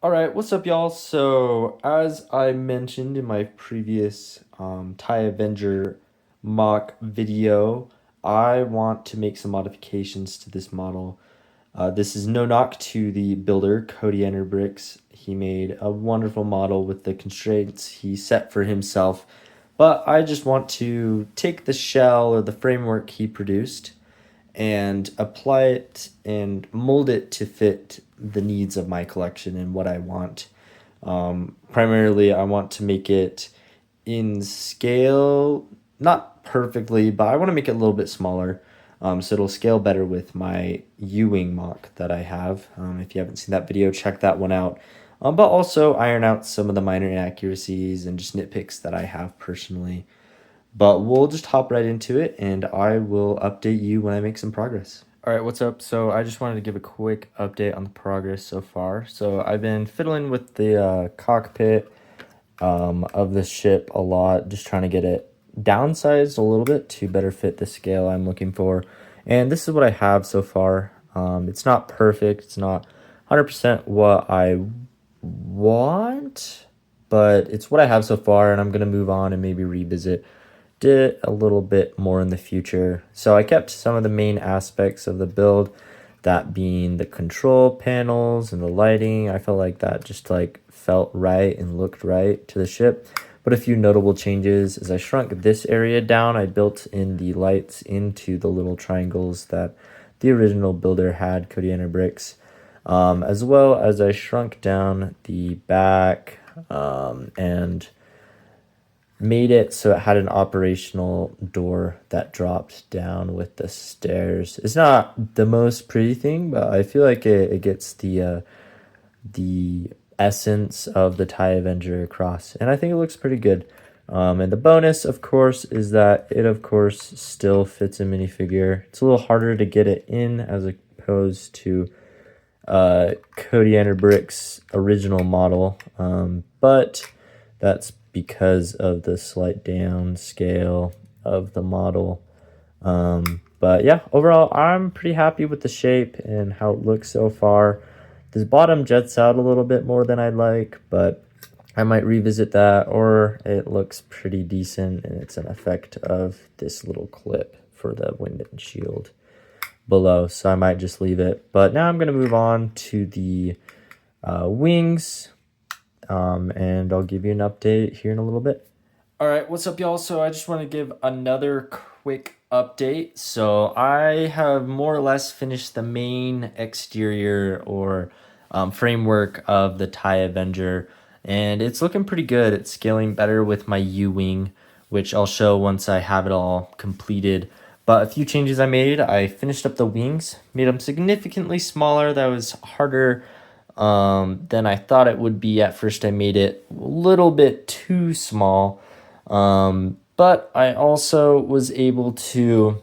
All right, what's up, y'all? So, as I mentioned in my previous Tie Avenger mock video, I want to make some modifications to this model. This is no knock to the builder, Cody Bricks. He made a wonderful model with the constraints he set for himself, but I just want to take the shell or the framework he produced and apply it and mold it to fit the needs of my collection and what I want. Primarily, I want to make it in scale, not perfectly, but I want to make it a little bit smaller. So it'll scale better with my Ewing MOC that I have. If you haven't seen that video, check that one out. But also iron out some of the minor inaccuracies and just nitpicks that I have personally. But we'll just hop right into it, and I will update you when I make some progress. All right, what's up? So I just wanted to give a quick update on the progress so far. So I've been fiddling with the cockpit of the ship a lot, just trying to get it downsized a little bit to better fit the scale I'm looking for. And this is what I have so far. It's not perfect. It's not 100% what I want, but it's what I have so far, and I'm going to move on and maybe revisit it a little bit more in the future. So I kept some of the main aspects of the build, that being the control panels and the lighting. I felt like that just felt right and looked right to the ship. But a few notable changes is I shrunk this area down. I built in the lights into the little triangles that the original builder had, Cody Bricks, as well as I shrunk down the back and made it so it had an operational door that dropped down with the stairs. It's not the most pretty thing, but I feel like it gets the essence of the Tie Avenger across, and I think it looks pretty good. And the bonus, of course, is that it, of course, still fits a minifigure. It's a little harder to get it in as opposed to Cody Bricks' original model, but that's because of the slight downscale of the model. But yeah, overall, I'm pretty happy with the shape and how it looks so far. This bottom jets out a little bit more than I'd like, but I might revisit that, or it looks pretty decent, and it's an effect of this little clip for the windshield below, so I might just leave it. But now I'm going to move on to the wings, and I'll give you an update here in a little bit. All right, what's up, y'all? So I just want to give another quick update. So I have more or less finished the main exterior or framework of the Tie Avenger, and it's looking pretty good. It's scaling better with my U-wing, which I'll show once I have it all completed. But a few changes I made. I finished up the wings, made them significantly smaller. That was harder than I thought it would be. At first I made it a little bit too small, but I also was able to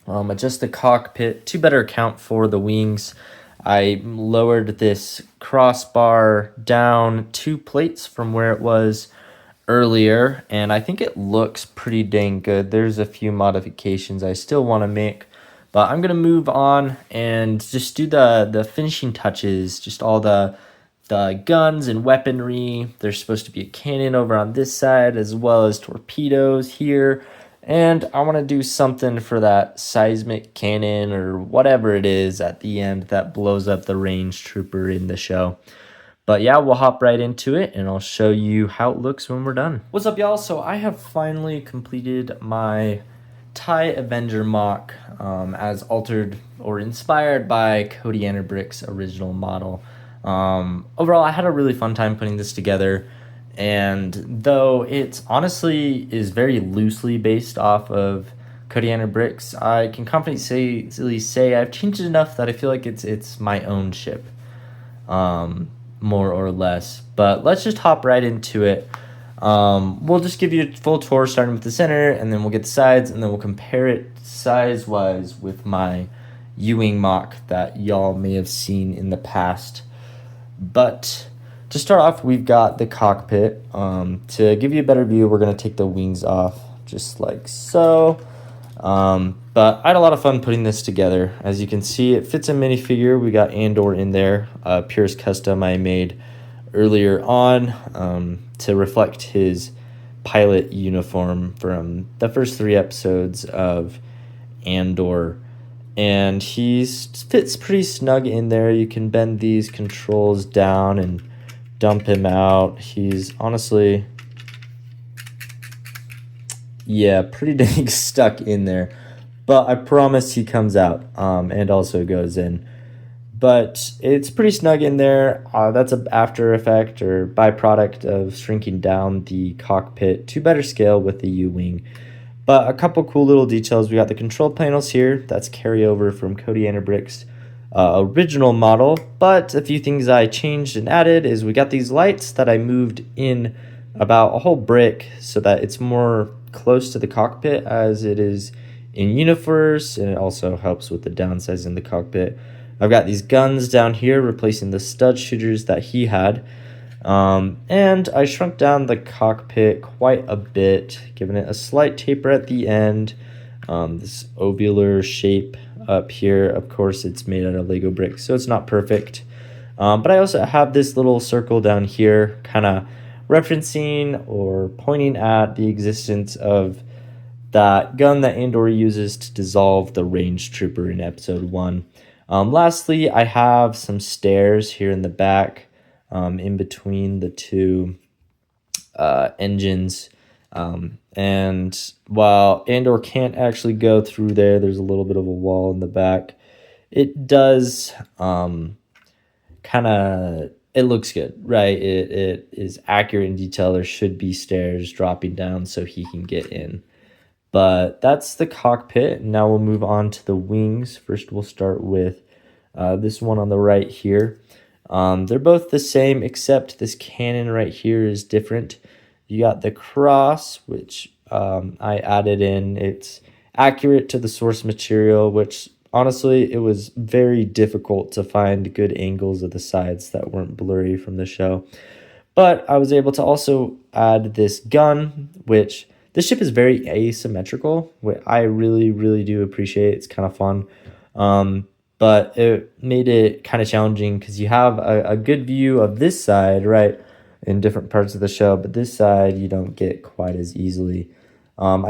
adjust the cockpit to better account for the wings. I lowered this crossbar down 2 plates from where it was earlier, and I think it looks pretty dang good. There's a few modifications I still want to make, but I'm gonna move on and just do the finishing touches, just all the guns and weaponry. There's supposed to be a cannon over on this side, as well as torpedoes here, and I want to do something for that seismic cannon or whatever it is at the end that blows up the range trooper in the show. But yeah, we'll hop right into it, and I'll show you how it looks when we're done. What's up, y'all? So I have finally completed my Tie Avenger MOC as altered or inspired by Cody Bricks' original model. Overall, I had a really fun time putting this together, and though it honestly is very loosely based off of Cody Bricks, I can confidently say I've changed it enough that I feel like it's my own ship. More or less, but let's just hop right into it. We'll just give you a full tour starting with the center, and then we'll get the sides, and then we'll compare it size-wise with my Ewing MOC that y'all may have seen in the past. But to start off, we've got the cockpit. To give you a better view, we're going to take the wings off just like so. But I had a lot of fun putting this together. As you can see, it fits a minifigure. We got Andor in there, Purest Custom I made earlier on to reflect his pilot uniform from the first 3 episodes of Andor. And he fits pretty snug in there. You can bend these controls down and dump him out. He's honestly, yeah, pretty dang stuck in there. But I promise he comes out and also goes in. But it's pretty snug in there. That's an after effect or byproduct of shrinking down the cockpit to better scale with the U-Wing. But a couple cool little details. We got the control panels here. That's carryover from Cody Anderbrick's original model. But a few things I changed and added is we got these lights that I moved in about a whole brick so that it's more close to the cockpit as it is in Universe, and it also helps with the downsizing the cockpit. I've got these guns down here replacing the stud shooters that he had. And I shrunk down the cockpit quite a bit, giving it a slight taper at the end. This ovular shape up here, of course, it's made out of Lego bricks, so it's not perfect. But I also have this little circle down here, kind of referencing or pointing at the existence of that gun that Andor uses to dissolve the range trooper in episode 1. Lastly, I have some stairs here in the back. In between the two engines. And while Andor can't actually go through there, there's a little bit of a wall in the back. It does kind of, it looks good, right? It is accurate in detail. There should be stairs dropping down so he can get in. But that's the cockpit. Now we'll move on to the wings. First, we'll start with this one on the right here. They're both the same, except this cannon right here is different. You got the cross, which I added in. It's accurate to the source material, which honestly, it was very difficult to find good angles of the sides that weren't blurry from the show. But I was able to also add this gun, which this ship is very asymmetrical, which I really, really do appreciate. It's kind of fun. But it made it kind of challenging because you have a good view of this side, right, in different parts of the show, but this side you don't get quite as easily. I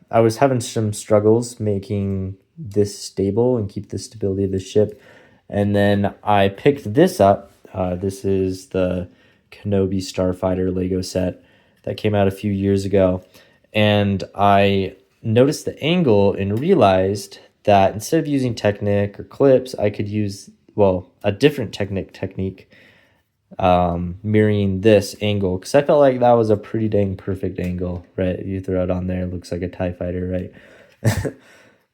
was having some struggles making this stable and keep the stability of the ship, and then I picked this up. This is the Kenobi Starfighter Lego set that came out a few years ago, and I noticed the angle and realized that instead of using Technic or clips, I could use, a different technique mirroring this angle, because I felt like that was a pretty dang perfect angle, right? You throw it on there, it looks like a TIE fighter, right?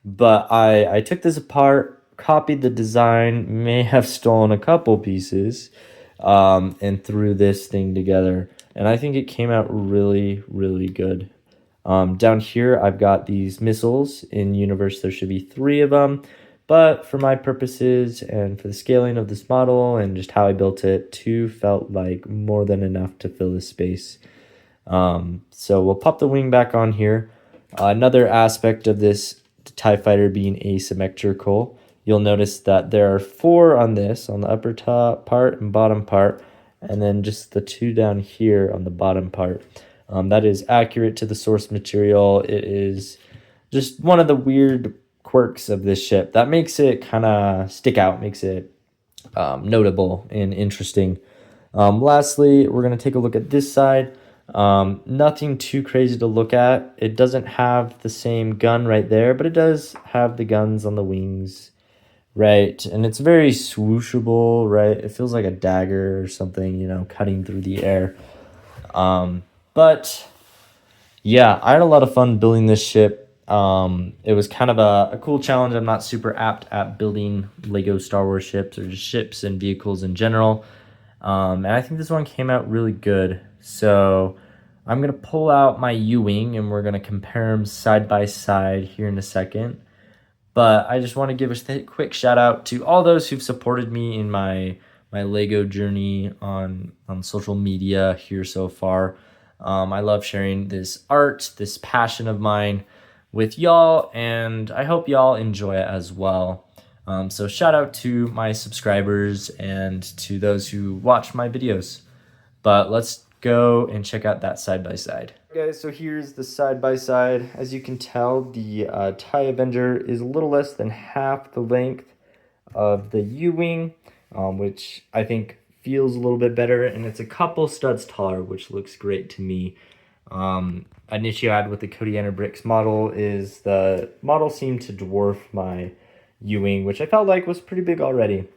But I took this apart, copied the design, may have stolen a couple pieces, and threw this thing together. And I think it came out really, really good. Down here, I've got these missiles. In Universe, there should be 3 of them. But for my purposes and for the scaling of this model and just how I built it, 2 felt like more than enough to fill the space. So we'll pop the wing back on here. Another aspect of this TIE fighter being asymmetrical, you'll notice that there are 4 on this, on the upper top part and bottom part, and then just the 2 down here on the bottom part. That is accurate to the source material. It is just one of the weird quirks of this ship that makes it kind of stick out, makes it notable and interesting. Lastly, we're going to take a look at this side. Nothing too crazy to look at. It doesn't have the same gun right there, but it does have the guns on the wings, right? And it's very swooshable, right? It feels like a dagger or something, cutting through the air. But yeah, I had a lot of fun building this ship. It was kind of a cool challenge. I'm not super apt at building Lego Star Wars ships or just ships and vehicles in general. And I think this one came out really good. So I'm going to pull out my U-Wing and we're going to compare them side by side here in a second. But I just want to give a quick shout out to all those who've supported me in my Lego journey on social media here so far. I love sharing this art, this passion of mine with y'all, and I hope y'all enjoy it as well. So shout out to my subscribers and to those who watch my videos. But let's go and check out that side-by-side. Guys, so here's the side-by-side. As you can tell, the Tie Avenger is a little less than half the length of the U-wing, which I think feels a little bit better, and it's a couple studs taller, which looks great to me. An issue I had with the Codiana Bricks model is the model seemed to dwarf my U-wing, which I felt like was pretty big already.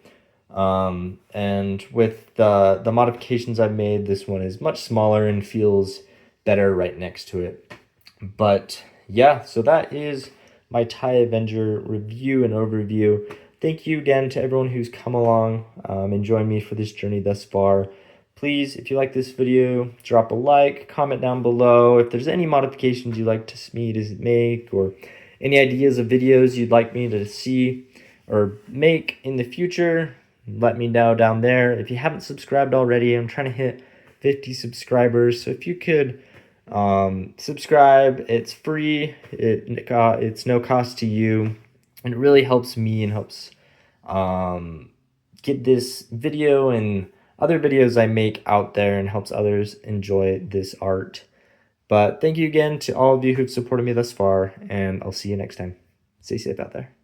And with the modifications I've made, this one is much smaller and feels better right next to it. But yeah, so that is my Tie Avenger review and overview. Thank you again to everyone who's come along and joined me for this journey thus far. Please, if you like this video, drop a like, comment down below if there's any modifications you'd like me to make, or any ideas of videos you'd like me to see or make in the future. Let me know down there. If you haven't subscribed already, I'm trying to hit 50 subscribers, so if you could subscribe, it's free, it's no cost to you, and it really helps me and helps get this video and other videos I make out there and helps others enjoy this art. But thank you again to all of you who've supported me thus far, and I'll see you next time. Stay safe out there.